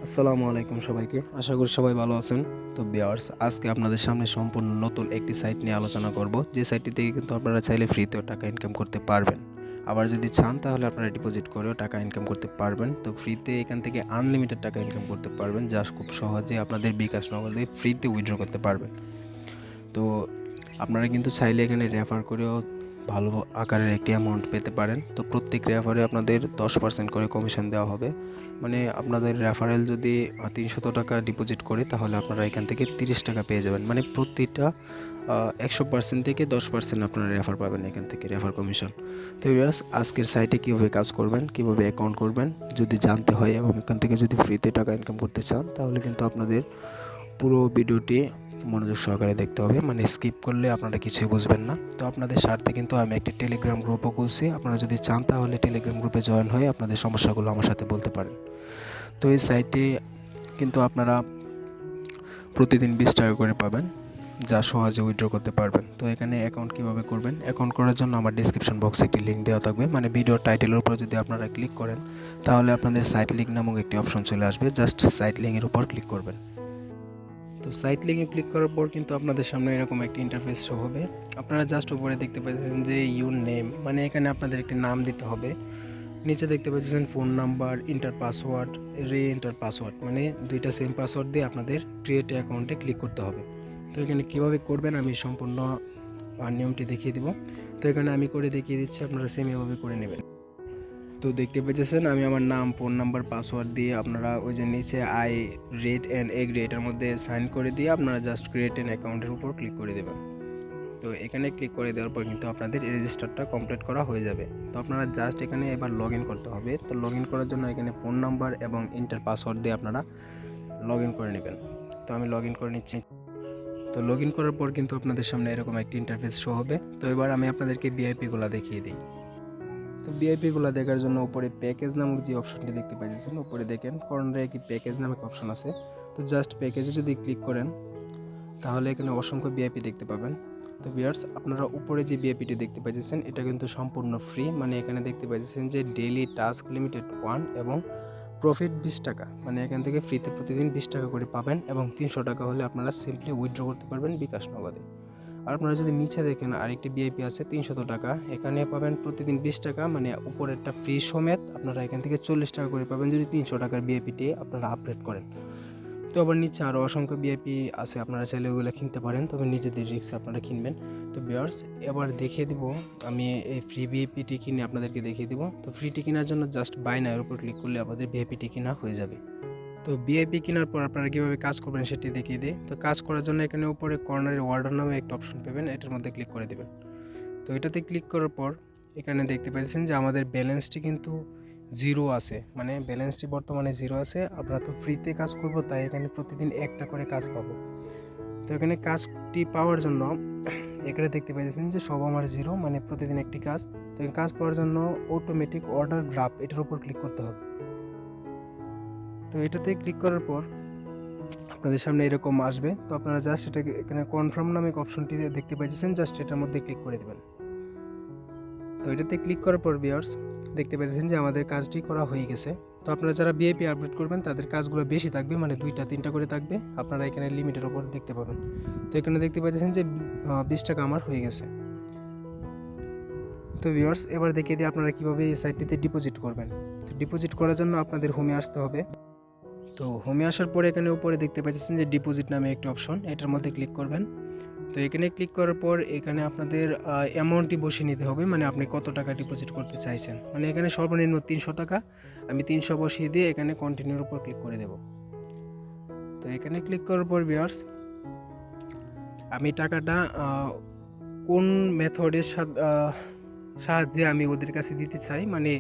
আসসালামু আলাইকুম সবাইকে। আশা করি সবাই ভালো আছেন। তো ভিউয়ার্স, আজকে আপনাদের সামনে সম্পূর্ণ নতুন একটি সাইট নিয়ে আলোচনা করব, যে সাইটটি থেকে কিন্তু আপনারা চাইলে ফ্রিতেও টাকা ইনকাম করতে পারবেন। আবার যদি চান তাহলে আপনারা ডিপোজিট করেও টাকা ইনকাম করতে পারবেন। তো ফ্রিতে এখান থেকে আনলিমিটেড টাকা ইনকাম করতে পারবেন, যা খুব সহজে আপনাদের বিকাশ নগদে ফ্রিতে উইথড্র করতে পারবেন। তো আপনারা কিন্তু চাইলে এখানে রেফার করেও ভালো আকারের একটি অ্যামাউন্ট পেতে পারেন। তো প্রত্যেক রেফারে আপনাদের 10% করে কমিশন দেওয়া হবে। মানে আপনাদের রেফারেল যদি 300 টাকা ডিপোজিট করে, তাহলে আপনারা এখান থেকে 30 টাকা পেয়ে যাবেন। মানে প্রতিটা 100% থেকে 10% আপনারা রেফার পাবেন এখান থেকে, রেফার কমিশন। তো ভিউয়ার্স, আজকের সাইটে কীভাবে কাজ করবেন, কীভাবে অ্যাকাউন্ট করবেন যদি জানতে হয়, এবং এখান থেকে যদি ফ্রিতে টাকা ইনকাম করতে চান, তাহলে কিন্তু আপনাদের পুরো ভিডিওটি মনোযোগ সহকারে দেখতে হবে। মানে স্কিপ করলে আপনারা কিছুই বুঝবেন না। তো আপনাদের স্বার্থে কিন্তু আমি একটি টেলিগ্রাম গ্রুপও খুলছি। আপনারা যদি চান তাহলে টেলিগ্রাম গ্রুপে জয়েন হয়ে আপনাদের সমস্যাগুলো আমার সাথে বলতে পারেন। তো এই সাইটে কিন্তু আপনারা প্রতিদিন 20 টাকা করে পাবেন, যা সহজে উইথড্র করতে পারবেন। তো এখানে অ্যাকাউন্ট কীভাবে করবেন, অ্যাকাউন্ট করার জন্য আমার ডেসক্রিপশন বক্সে একটি লিঙ্ক দেওয়া থাকবে। মানে ভিডিওর টাইটেলের উপর যদি আপনারা ক্লিক করেন, তাহলে আপনাদের সাইট লিঙ্ক নামক একটি অপশন চলে আসবে। জাস্ট সাইট লিঙ্কের উপর ক্লিক করবেন। তো সাইট লিঙ্কে ক্লিক করার পর কিন্তু আপনাদের সামনে এরকম একটি ইন্টারফেস শো হবে। আপনারা জাস্ট উপরে দেখতে পাচ্ছেন যে ইউর নেম, মানে এখানে আপনাদের একটি নাম দিতে হবে। নিচে দেখতে পাচ্ছেন phone number, inter password, enter password, মানে দুইটা সেম পাসওয়ার্ড দিয়ে আপনাদের ক্রিয়েট অ্যাকাউন্টে ক্লিক করতে হবে। তো এখানে কীভাবে করবেন আমি সম্পূর্ণ নিয়মটি দেখিয়ে দেব। তো এখানে আমি করে দেখিয়ে দিচ্ছি, আপনারা সেম এভাবে করে নেবেন। তো দেখতে পেয়েছেন আমি আমার নাম, ফোন নাম্বার, পাসওয়ার্ড দিয়ে আপনারা ওই যে নিচে আই রেট অ্যান্ড এগ্রি এটার মধ্যে সাইন করে দিয়ে আপনারা জাস্ট ক্রিয়েট অ্যান অ্যাকাউন্টের উপর ক্লিক করে দেবেন। তো এখানে ক্লিক করে দেওয়ার পর কিন্তু আপনাদের রেজিস্টারটা কমপ্লিট করা হয়ে যাবে। তো আপনারা জাস্ট এখানে এবার লগ ইন করতে হবে। তো লগ ইন করার জন্য এখানে ফোন নাম্বার এবং ইন্টার পাসওয়ার্ড দিয়ে আপনারা লগ ইন করে নেবেন। তো আমি লগ ইন করে নিচ্ছি। তো লগ ইন করার পর কিন্তু আপনাদের সামনে এরকম একটি ইন্টারফেস শো হবে। তো এবার আমি আপনাদেরকে ভিআইপিগুলো দেখিয়ে দিই। তো ভিআইপিগুলো দেখার জন্য উপরে প্যাকেজ নামক যে অপশনটি দেখতে পাচ্ছেন, উপরে দেখেন কর্নারে একটি প্যাকেজ নামক অপশন আছে। তো জাস্ট প্যাকেজে যদি ক্লিক করেন, তাহলে এখানে অসংখ্য ভিআইপি দেখতে পাবেন। তো ভিউয়ার্স, আপনারা উপরে যে ভিআইপিটি দেখতে পাচ্ছেন এটা কিন্তু সম্পূর্ণ ফ্রি। মানে এখানে দেখতে পাচ্ছেন যে ডেইলি টাস্ক লিমিটেড 1 এবং প্রফিট 20 টাকা, মানে এখান থেকে ফ্রিতে প্রতিদিন 20 টাকা করে পাবেন, এবং 300 টাকা হলে আপনারা সিম্পলি উইথড্র করতে পারবেন বিকাশ নগদে। আর আপনারা যদি নিচে দেখেন আরেকটি ভিআইপি আছে 300 টাকা, এখানে পাবেন প্রতিদিন 20 টাকা, মানে উপরেরটা ফ্রি সমেত আপনারা এখান থেকে 40 টাকা করে পাবেন যদি 300 টাকার ভিআইপিটি আপনারা আপগ্রেড করেন। তো আবার নিচে আরও অসংখ্য ভিআইপি আছে, আপনারা চাইলে ওগুলো কিনতে পারেন, তবে নিজেদের রিস্ক আপনারা কিনবেন। তো ভিউয়ার্স, এবার দেখিয়ে দিব আমি এই ফ্রি ভিআইপিটি কিনে আপনাদেরকে দেখিয়ে দিব। তো ফ্রিটি কেনার জন্য জাস্ট বাই নাওর উপর ক্লিক করলে আমাদের ভিআইপিটি কেনা হয়ে যাবে। তো ভিআইপি কেনার পর আপনারা কীভাবে কাজ করবেন সেটি দেখিয়ে দিই। তো কাজ করার জন্য এখানে উপরে কর্নারে অর্ডার নামে একটা অপশন পাবেন, এটার মধ্যে ক্লিক করে দেবেন। তো এটাতে ক্লিক করার পর এখানে দেখতে পাচ্ছেন যে আমাদের ব্যালেন্সটি কিন্তু 0 আছে, মানে ব্যালেন্সটি বর্তমানে 0 আছে। আমরা তো ফ্রিতে কাজ করব, তাই এখানে প্রতিদিন একটা করে কাজ পাবো। তো এখানে কাজটি পাওয়ার জন্য এখানে দেখতে পাচ্ছেন যে সব আমার 0, মানে প্রতিদিন একটি কাজ। তো এই কাজ পাওয়ার জন্য অটোমেটিক অর্ডার গ্রাফ এটার উপর ক্লিক করতে হবে। তো এটাতে ক্লিক করার পর আপনাদের সামনে এরকম আসবে। তো আপনারা জাস্ট এটাকে এখানে কনফার্ম নামক অপশনটি দেখতে পাচ্ছেন, জাস্ট এটার মধ্যে ক্লিক করে দেবেন। তো এটাতে ক্লিক করার পর ভিউয়ার্স দেখতে পাচ্ছেন যে আমাদের কাজটি করা হয়ে গেছে। তো আপনারা যারা ভিআইপি আপডেট করবেন তাদের কাজগুলো বেশি থাকবে, মানে 2-3টা করে থাকবে। আপনারা এখানে লিমিটের ওপর দেখতে পাবেন। তো এখানে দেখতে পাচ্ছেন যে 20 টাকা আমার হয়ে গেছে। তো ভিউয়ার্স, এবার দেখিয়ে দিই আপনারা কীভাবে এই সাইটটিতে ডিপোজিট করবেন। তো ডিপোজিট করার জন্য আপনাদের হোমে আসতে হবে। তো হোমে আসার পরে এখানে উপরে দেখতে পাচ্ছেন যে ডিপোজিট নামে একটি অপশন, এটার মধ্যে ক্লিক করবেন। তো এখানে ক্লিক করার পর এখানে আপনাদের অ্যামাউন্টটি বসিয়ে নিতে হবে, মানে আপনি কত টাকা ডিপোজিট করতে চাইছেন। মানে এখানে সর্বনিম্ন 300 টাকা, আমি 300 বসিয়ে দিয়ে এখানে কন্টিনিউর উপর ক্লিক করে দেব। তো এখানে ক্লিক করার পর ভিউয়ার্স, আমি টাকাটা কোন মেথডের সাহায্যে আমি ওদের কাছে দিতে চাই, মানে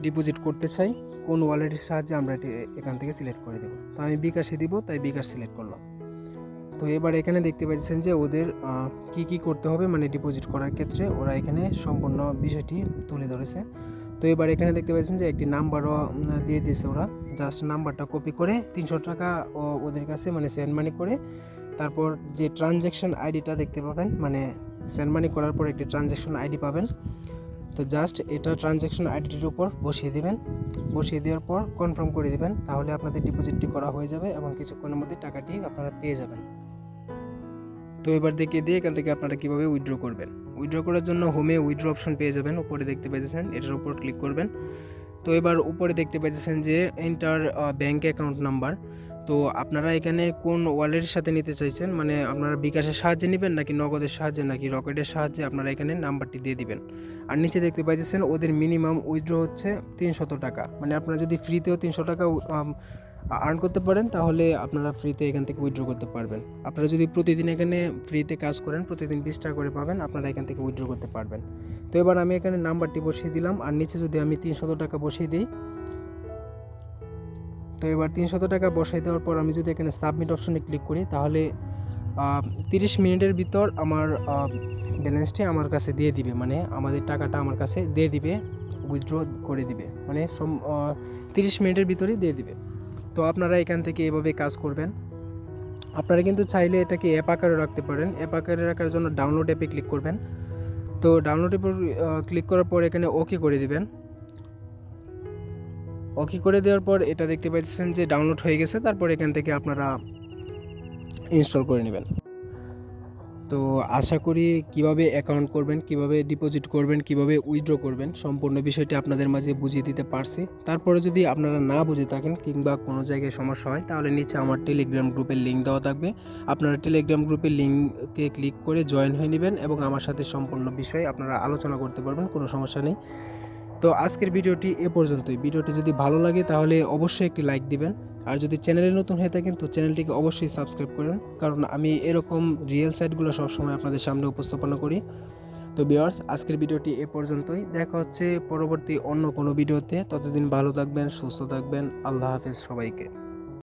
ডিপোজিট করতে চাই, কোন ওয়ালেটের সাহায্যে আমরা এখান থেকে সিলেক্ট করে দেব। তো আমি বিকাশে দিব, তাই বিকাশ সিলেক্ট করলাম। তো এবার এখানে দেখতে পাচ্ছেন যে ওদের কি করতে হবে, মানে ডিপোজিট করার ক্ষেত্রে ওরা এখানে সম্পূর্ণ বিষয়টি তুলে ধরেছে। তো এবার এখানে দেখতে পাচ্ছেন যে একটি নাম্বারও দিয়ে দিয়েছে ওরা। জাস্ট নাম্বারটা কপি করে 300 টাকা ওদের কাছে মানে সেন্ড মানি করে, তারপর যে ট্রানজ্যাকশন আইডিটা দেখতে পাবেন, মানে সেন্ড মানি করার পর একটি ট্রানজ্যাকশন আইডি পাবেন। তো তো জাস্ট এটা ট্রানজ্যাকশন আইডিটির উপর বসিয়ে দিবেন, বসিয়ে দেওয়ার পর কনফার্ম করে দিবেন, তাহলে আপনাদের ডিপোজিটটি করা হয়ে যাবে এবং কিছুক্ষণের মধ্যে টাকাটি আপনারা পেয়ে যাবেন। তো এবার দেখিয়ে দিয়ে এখান থেকে আপনারা কীভাবে উইথড্র করবেন। উইথড্র করার জন্য হোমে উইথড্র অপশন পেয়ে যাবেন, উপরে দেখতে পাচ্ছেন, এটার উপর ক্লিক করবেন। তো এবার উপরে দেখতে পাচ্ছেন যে এন্টার ব্যাঙ্ক অ্যাকাউন্ট নাম্বার। তো আপনারা এখানে কোন ওয়ালেটের সাথে নিতে চাইছেন, মানে আপনারা বিকাশের সাহায্যে নেবেন নাকি নগদের সাহায্যে নাকি রকেটের সাহায্যে, আপনারা এখানে নাম্বারটি দিয়ে দিবেন। আর নিচে দেখতে পাচ্ছেন ওদের মিনিমাম উইথড্র হচ্ছে 300 টাকা, মানে আপনারা যদি ফ্রিতেও 300 টাকা আর্ন করতে পারেন তাহলে আপনারা ফ্রিতে এখান থেকে উইথড্র করতে পারবেন। আপনারা যদি প্রতিদিন এখানে ফ্রিতে কাজ করেন, প্রতিদিন 20 টাকা করে পাবেন, আপনারা এখান থেকে উইথড্র করতে পারবেন। তো এবার আমি এখানে নাম্বারটি বসিয়ে দিলাম, আর নিচে যদি আমি 300 টাকা বসিয়ে দিই, তো এবার 300 টাকা বসাই দেওয়ার পর আমি যদি এখানে সাবমিট অপশনে ক্লিক করি, তাহলে 30 মিনিটের ভিতর আমার ব্যালেন্সটি আমার কাছে দিয়ে দিবে, মানে আমাদের টাকাটা আমার কাছে দিয়ে দিবে, উইথড্র করে দিবে, মানে 30 মিনিটের ভিতরেই দিয়ে দিবে। তো আপনারা এখান থেকে এভাবে কাজ করবেন। আপনারা কিন্তু চাইলে এটাকে অ্যাপ আকারে রাখতে পারেন। অ্যাপ আকারে রাখার জন্য ডাউনলোড অ্যাপে ক্লিক করবেন। তো ডাউনলোড অ্যাপে ক্লিক করার পর এখানে ওকে করে দিবেন। ওকে করে দেওয়ার পর এটা দেখতে পাচ্ছেন যে ডাউনলোড হয়ে গেছে, তারপর এখান থেকে আপনারা ইনস্টল করে নেবেন। তো আশা করি কিভাবে অ্যাকাউন্ট করবেন, কিভাবে ডিপোজিট করবেন, কিভাবে উইথড্র করবেন সম্পূর্ণ বিষয়টি আপনাদের মাঝে বুঝিয়ে দিতে পারছি। তারপরে যদি আপনারা না বুঝে থাকেন কিংবা কোনো জায়গায় সমস্যা হয়, তাহলে নিচে আমার টেলিগ্রাম গ্রুপের লিঙ্ক দেওয়া থাকবে। আপনারা টেলিগ্রাম গ্রুপের লিঙ্কে ক্লিক করে জয়েন হয়ে নেবেন এবং আমার সাথে সম্পূর্ণ বিষয় আপনারা আলোচনা করতে পারবেন, কোনো সমস্যা নেই। তো আজকের ভিডিওটি এ পর্যন্তই। ভিডিওটি যদি ভালো লাগে তাহলে অবশ্যই একটি লাইক দিবেন, আর যদি চ্যানেলে নতুন হয়ে থাকেন তো চ্যানেলটিকে অবশ্যই সাবস্ক্রাইব করুন, কারণ আমি এরকম রিয়েল সাইটগুলো সবসময় আপনাদের সামনে উপস্থাপনা করি। তো ভিউয়ার্স, আজকের ভিডিওটি এ পর্যন্তই। দেখা হচ্ছে পরবর্তী অন্য কোনো ভিডিওতে। ততদিন ভালো থাকবেন, সুস্থ থাকবেন। আল্লাহ হাফেজ সবাইকে।